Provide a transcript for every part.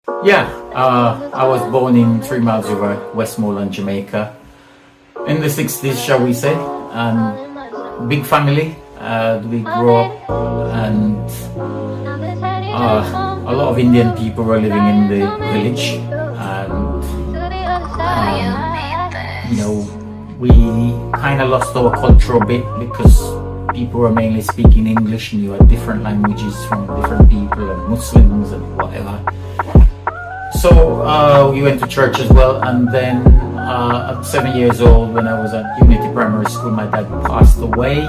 Yeah, I was born in 3 miles over Westmoreland, Jamaica, in the 60s, shall we say. And big family. We grew up, and a lot of Indian people were living in the village, and we kind of lost our culture a bit because people were mainly speaking English, and you had different languages from different people and Muslims and whatever. So we went to church as well, and then at 7 years old, when I was at Unity Primary School, my dad passed away.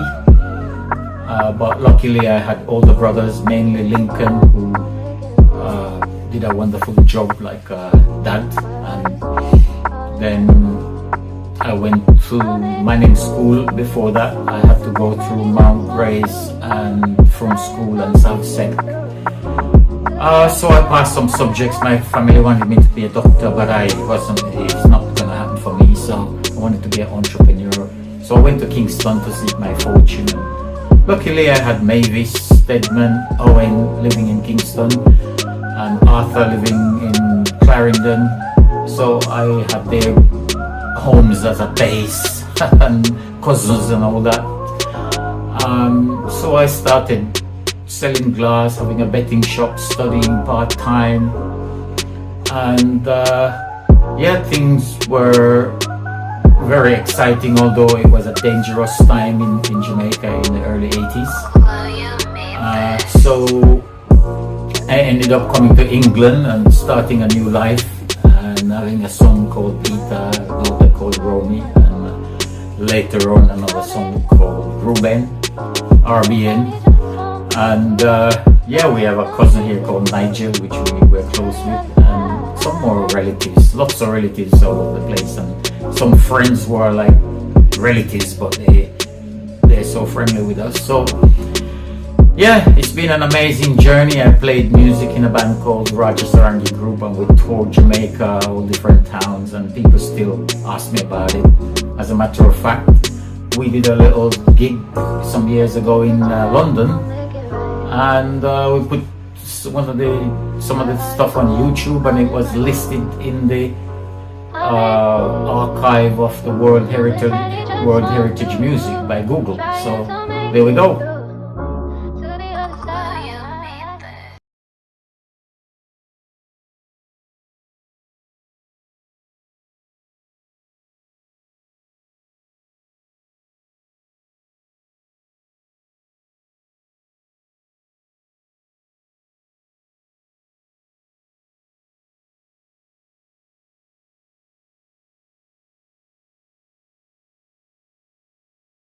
But luckily I had older brothers, mainly Lincoln, who did a wonderful job like dad. And then I went to mining school. Before that, I had to go through Mount Grace and from school and Southsec. So I passed some subjects. My family wanted me to be a doctor, but it's not going to happen for me. So I wanted to be an entrepreneur. So I went to Kingston to seek my fortune. Luckily I had Mavis, Stedman, Owen living in Kingston, and Arthur living in Clarendon. So I had their homes as a base and cousins and all that. So I started selling glass, having a betting shop, studying part-time, and things were very exciting, although it was a dangerous time in Jamaica in the early 80s. So I ended up coming to England and starting a new life, and having a son called Peter, a daughter called Romy, and later on another son called Ruben, RBN. And we have a cousin here called Nigel, which we were close with, and some more relatives, lots of relatives all over the place, and some friends who are like relatives, but they're so friendly with us. So yeah, it's been an amazing journey. I played music in a band called Raja Sarangie Group, and we toured Jamaica, all different towns, and people still ask me about it. As a matter of fact, we did a little gig some years ago in London, and we put some of the stuff on YouTube, and it was listed in the archive of the World Heritage Music by Google. So there we go.